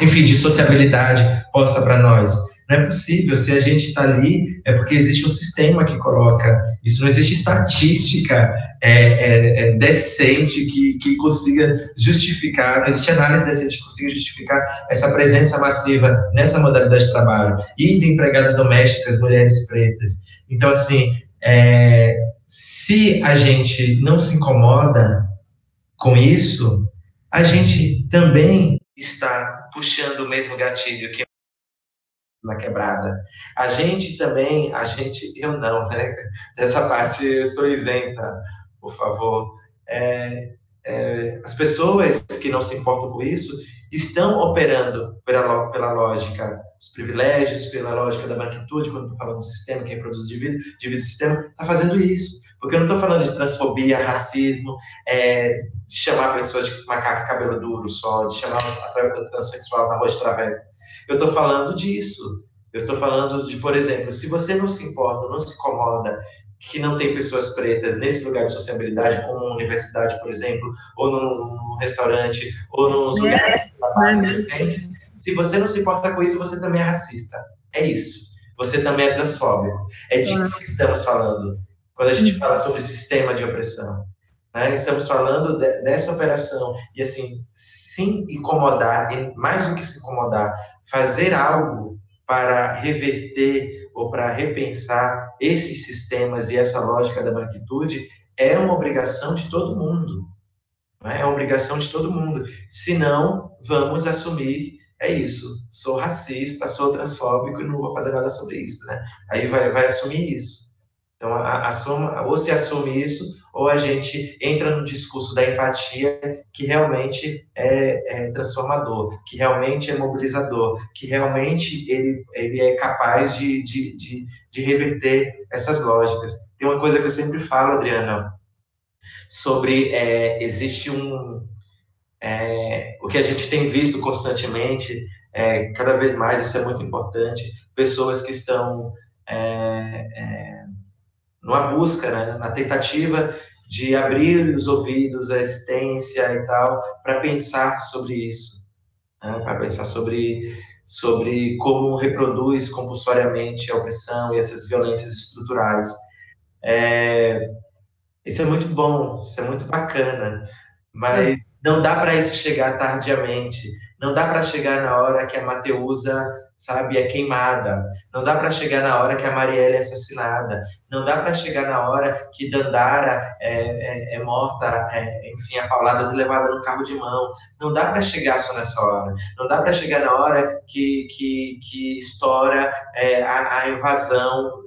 enfim, de sociabilidade posta para nós. Não é possível. Se a gente está ali, é porque existe um sistema que coloca isso. Não existe estatística decente que consiga justificar, não existe análise decente que consiga justificar essa presença massiva nessa modalidade de trabalho. E de empregadas domésticas, mulheres pretas. Então, assim, se a gente não se incomoda com isso, a gente também está puxando o mesmo gatilho que na quebrada. A gente também, eu não, né? Dessa parte eu estou isenta, por favor. As pessoas que não se importam com isso estão operando pela lógica dos privilégios, pela lógica da branquitude, quando estou falando do sistema, quem produz o indivíduo do sistema, está fazendo isso. Porque eu não estou falando de transfobia, racismo, de chamar a pessoa de macaco cabelo duro só, de chamar a transexual na rua de traveco. Eu estou falando disso. Eu estou falando de, por exemplo, se você não se importa, não se incomoda que não tem pessoas pretas nesse lugar de sociabilidade, como uma universidade, por exemplo, ou num restaurante, ou nos lugares de trabalho recentes, Se você não se importa com isso, você também é racista. É isso. Você também é transfóbico. É disso que estamos falando quando a gente fala sobre sistema de opressão. Né? Estamos falando dessa operação. E, assim, se incomodar, e mais do que se incomodar, fazer algo para reverter ou para repensar esses sistemas e essa lógica da branquitude é uma obrigação de todo mundo. Né? É uma obrigação de todo mundo. Senão, vamos assumir, é isso, sou racista, sou transfóbico e não vou fazer nada sobre isso. Né? Aí vai assumir isso. Então, ou se assume isso, ou a gente entra no discurso da empatia, que realmente é transformador, que realmente é mobilizador, que realmente ele é capaz de reverter essas lógicas. Tem uma coisa que eu sempre falo, Adriana, sobre existe o que a gente tem visto constantemente, cada vez mais, isso é muito importante, pessoas que estão numa busca, né, na tentativa de abrir os ouvidos à existência e tal, para pensar sobre isso, né, para pensar sobre como reproduz compulsoriamente a opressão e essas violências estruturais. Isso é muito bom, isso é muito bacana, mas não dá para isso chegar tardiamente, não dá para chegar na hora que a Mateusa, sabe, é queimada, não dá para chegar na hora que a Marielle é assassinada, não dá para chegar na hora que Dandara é morta, enfim, a pauladas e levada no carro de mão, não dá para chegar só nessa hora, não dá para chegar na hora que estoura a invasão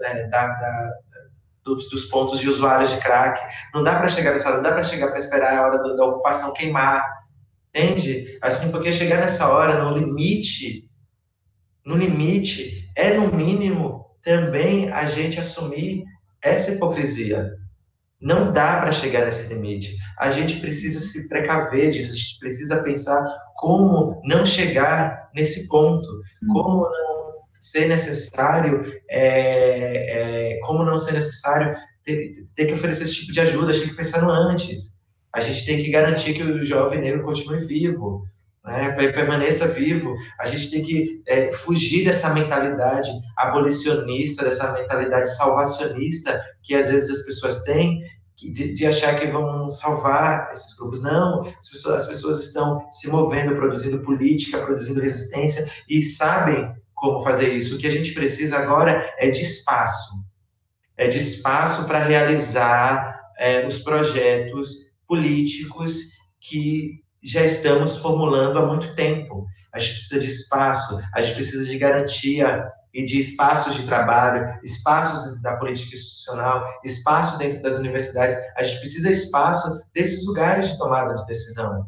dos pontos de usuários de crack. Não dá para chegar nessa hora, não dá para chegar para esperar a hora da ocupação queimar. Entende? Assim, porque chegar nessa hora, no limite, é, no mínimo, também a gente assumir essa hipocrisia. Não dá para chegar nesse limite. A gente precisa se precaver disso, a gente precisa pensar como não chegar nesse ponto, como não ser necessário, como não ser necessário ter que oferecer esse tipo de ajuda, a gente tem que pensar no antes. A gente tem que garantir que o jovem negro continue vivo, né, permaneça vivo. A gente tem que fugir dessa mentalidade abolicionista, dessa mentalidade salvacionista que às vezes as pessoas têm, de achar que vão salvar esses grupos. Não, as pessoas estão se movendo, produzindo política, produzindo resistência e sabem como fazer isso. O que a gente precisa agora é de espaço para realizar os projetos políticos que já estamos formulando há muito tempo. A gente precisa de espaço, a gente precisa de garantia e de espaços de trabalho, espaços dentro da política institucional, espaço dentro das universidades. A gente precisa de espaço desses lugares de tomada de decisão.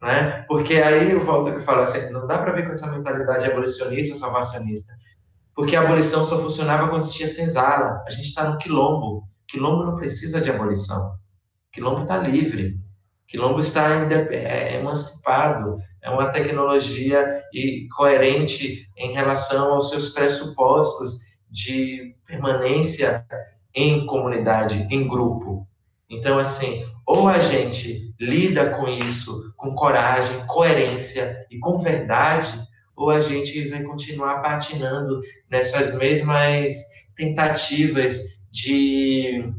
Né? Porque aí eu volto ao que eu falo, assim, não dá para ver com essa mentalidade abolicionista, salvacionista, porque a abolição só funcionava quando se tinha senzala. A gente está no quilombo. Quilombo não precisa de abolição. Quilombo está livre. Quilombo está emancipado. É uma tecnologia coerente em relação aos seus pressupostos de permanência em comunidade, em grupo. Então, assim, ou a gente lida com isso com coragem, coerência e com verdade, ou a gente vai continuar patinando nessas mesmas tentativas de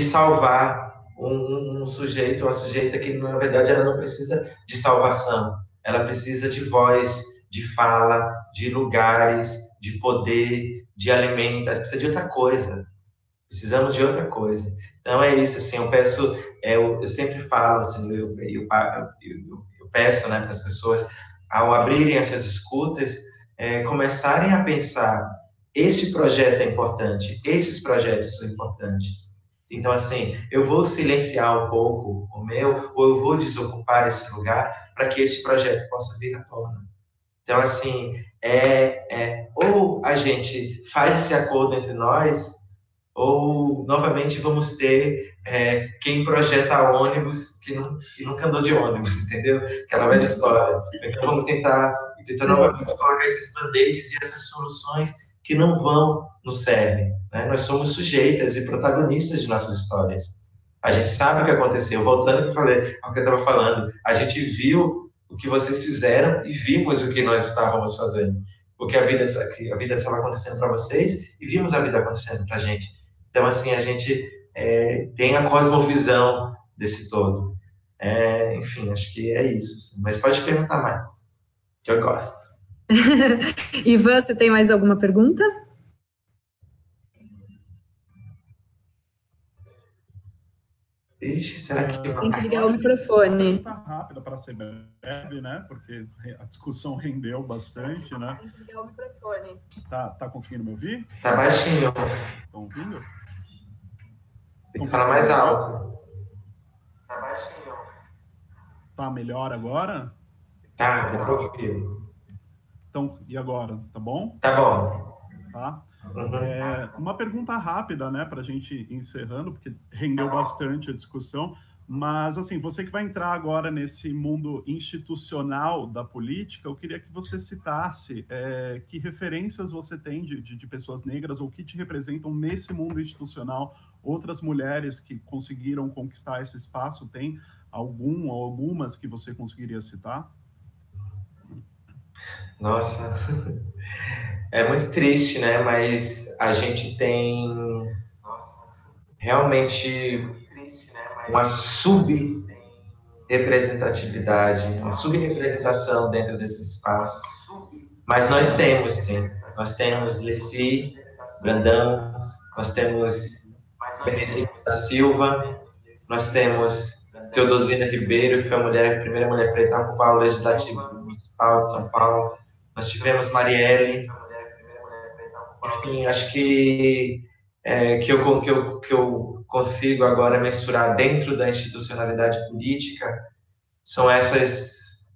salvar um sujeito, uma sujeita que, na verdade, ela não precisa de salvação, ela precisa de voz, de fala, de lugares, de poder, de alimento, ela precisa de outra coisa. Precisamos de outra coisa. Então, é isso, assim, eu peço, eu sempre falo, assim, eu peço, né, para as pessoas, ao abrirem essas escutas, começarem a pensar, esse projeto é importante, esses projetos são importantes. Então, assim, eu vou silenciar um pouco o meu, ou eu vou desocupar esse lugar para que esse projeto possa vir à tona. Então, assim, ou a gente faz esse acordo entre nós, ou, novamente, vamos ter quem projeta ônibus que nunca andou de ônibus, entendeu? Aquela velha história. Então, vamos tentar novamente colocar esses band-aids e essas soluções que não vão no cerne. Né? Nós somos sujeitas e protagonistas de nossas histórias. A gente sabe o que aconteceu. Voltando ao que eu estava falando, a gente viu o que vocês fizeram e vimos o que nós estávamos fazendo. Porque a vida estava acontecendo para vocês e vimos a vida acontecendo para a gente. Então, assim, a gente tem a cosmovisão desse todo. Enfim, acho que é isso. Assim. Mas pode perguntar mais, que eu gosto. Ivan, você tem mais alguma pergunta? Ixi, será que tem que ligar o microfone? Tá rápida para ser breve, né? Porque a discussão rendeu bastante, né? Tem que ligar o microfone. Tá conseguindo me ouvir? Tá baixinho. Estão ouvindo? Tem que falar mais alto. Tá baixinho. Tá melhor agora? Tá, dá pra ouvir. Então, e agora? Tá bom? Tá bom. Tá. Uma pergunta rápida, né, para a gente ir encerrando, porque rendeu bastante a discussão, mas, assim, você que vai entrar agora nesse mundo institucional da política, eu queria que você citasse que referências você tem de pessoas negras ou que te representam nesse mundo institucional, outras mulheres que conseguiram conquistar esse espaço, tem algum ou algumas que você conseguiria citar? Nossa, é muito triste, né? Mas a gente tem realmente uma subrepresentatividade, uma subrepresentação dentro desses espaços. Mas nós temos, sim. Nós temos Leci, Brandão, nós temos Benedita Silva, nós temos Teodosina Ribeiro, que foi a primeira mulher preta a ocupar o Legislativo Municipal de São Paulo. Nós tivemos Marielle. Enfim, acho que eu consigo agora mensurar dentro da institucionalidade política são essas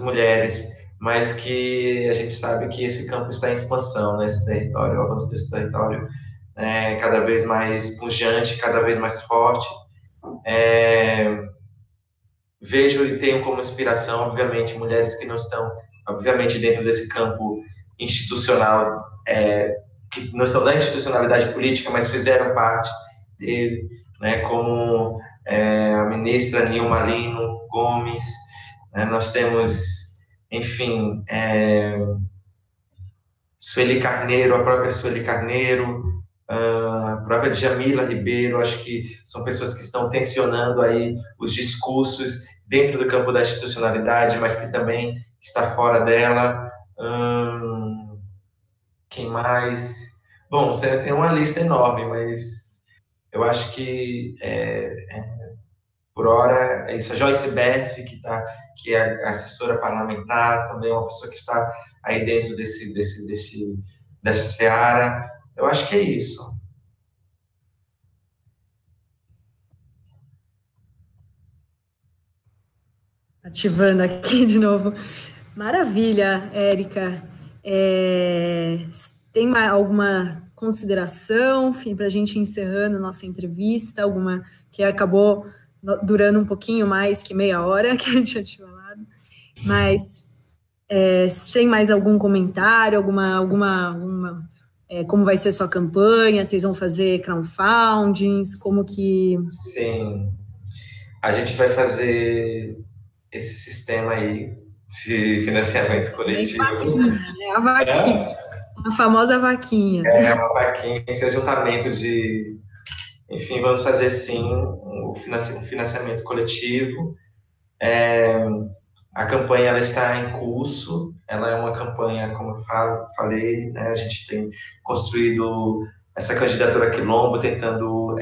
mulheres, mas que a gente sabe que esse campo está em expansão nesse território, o avanço desse território cada vez mais pujante, cada vez mais forte. Vejo e tenho como inspiração, obviamente, mulheres que não estão, obviamente, dentro desse campo institucional, que não estão da institucionalidade política, mas fizeram parte dele, né, como a ministra Nilma Lino Gomes, né, nós temos, enfim, Sueli Carneiro, a própria Sueli Carneiro, a própria Djamila Ribeiro, acho que são pessoas que estão tensionando aí os discursos dentro do campo da institucionalidade, mas que também está fora dela. Quem mais? Bom, você tem uma lista enorme, mas eu acho que por hora é isso. A Joyce Beth, que é assessora parlamentar, também é uma pessoa que está aí dentro dessa seara. Eu acho que é isso. Ativando aqui de novo. Maravilha, Érica. Tem alguma consideração para a gente encerrando nossa entrevista? Alguma que acabou durando um pouquinho mais que meia hora, que a gente já tinha falado. Mas tem mais algum comentário, como vai ser sua campanha? Vocês vão fazer crowdfundings? Como que... Sim, a gente vai fazer esse sistema aí de financiamento coletivo. Vaquinha, né? A vaquinha, a famosa vaquinha. Uma vaquinha, esse ajuntamento de... Enfim, vamos fazer, sim, um financiamento coletivo. A campanha ela está em curso, ela é uma campanha, como eu falei, né, a gente tem construído essa candidatura Quilombo, tentando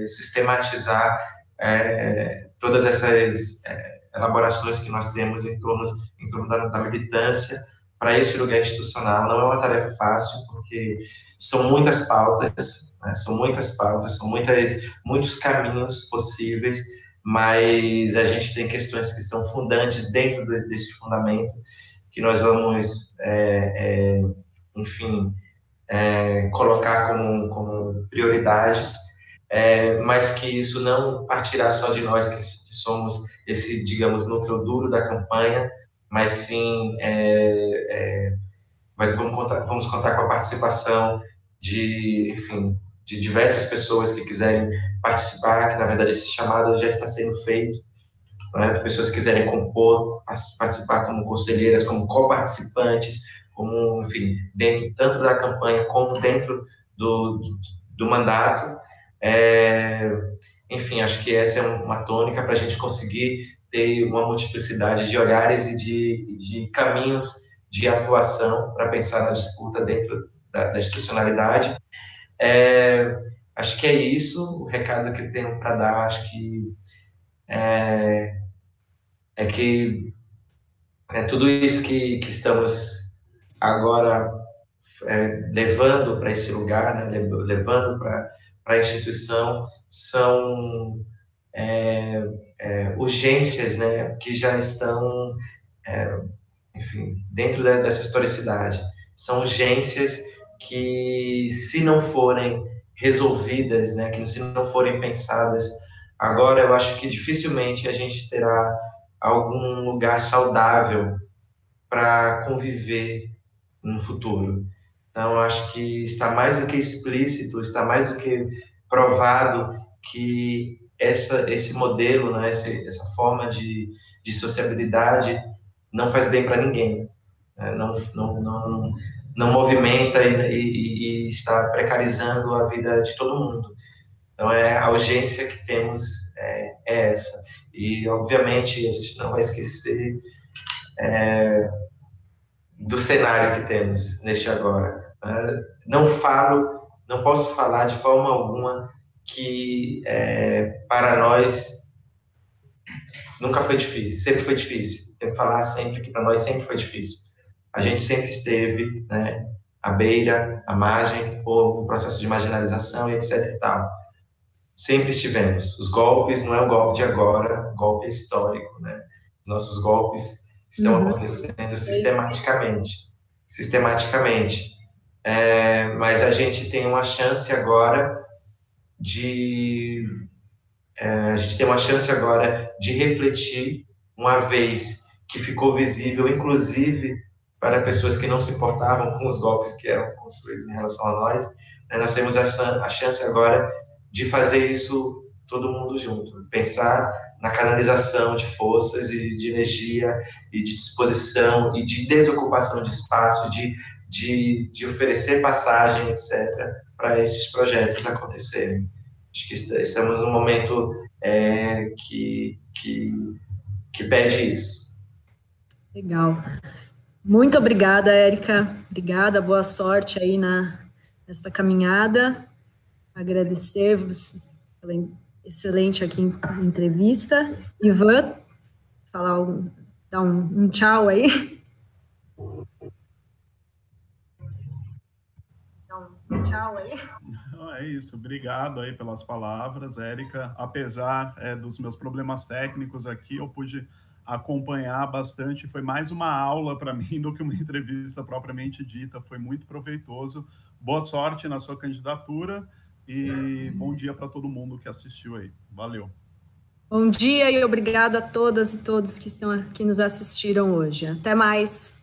sistematizar todas essas elaborações que nós temos em torno da militância para esse lugar institucional. Não é uma tarefa fácil, porque são muitas pautas, né, são muitos caminhos possíveis, mas a gente tem questões que são fundantes dentro desse fundamento, que nós vamos, enfim, colocar como prioridades, mas que isso não partirá só de nós que somos esse, digamos, núcleo duro da campanha, mas sim vamos contar com a participação de diversas pessoas que quiserem participar, que na verdade esse chamado já está sendo feito, né? Pessoas que quiserem compor, participar como conselheiras, como coparticipantes, como, enfim, dentro tanto da campanha como dentro do mandato. Enfim, acho que essa é uma tônica para a gente conseguir ter uma multiplicidade de olhares e de caminhos de atuação para pensar na disputa dentro da institucionalidade. Acho que é isso, o recado que eu tenho para dar, acho que que tudo isso que estamos agora levando para esse lugar, né, levando para a instituição, são urgências, né, que já estão, enfim, dentro dessa historicidade. São urgências que, se não forem resolvidas, né, que se não forem pensadas agora, eu acho que dificilmente a gente terá algum lugar saudável para conviver no futuro. Então, eu acho que está mais do que explícito, está mais do que provado que esse modelo, né, essa forma de sociabilidade não faz bem para ninguém, né? Não movimenta e está precarizando a vida de todo mundo. Então, a urgência que temos é essa. E, obviamente, a gente não vai esquecer do cenário que temos neste agora. Não posso falar de forma alguma que para nós nunca foi difícil, sempre foi difícil. Tenho que falar sempre que para nós sempre foi difícil. A gente sempre esteve, né, à beira, à margem, ou no processo de marginalização, etc. e tal. Sempre estivemos. Os golpes não é o golpe de agora, o golpe é histórico, né? Os nossos golpes estão acontecendo sistematicamente. Mas a gente tem uma chance agora de refletir, uma vez que ficou visível, inclusive para pessoas que não se importavam com os golpes que eram construídos em relação a nós, né? Nós temos a chance agora de fazer isso todo mundo junto, pensar na canalização de forças e de energia e de disposição e de desocupação de espaço, de oferecer passagem, etc., para esses projetos acontecerem. Acho que estamos num momento que pede isso. Legal. Muito obrigada, Érica. Obrigada, boa sorte aí nesta caminhada. Agradecer você pela excelente aqui entrevista. Ivan, dar um tchau aí. Tchau aí. É isso, obrigado aí pelas palavras, Érica. Apesar dos meus problemas técnicos aqui, eu pude acompanhar bastante, foi mais uma aula para mim do que uma entrevista propriamente dita, foi muito proveitoso. Boa sorte na sua candidatura e bom dia para todo mundo que assistiu aí. Valeu. Bom dia e obrigado a todas e todos que estão aqui nos assistiram hoje. Até mais.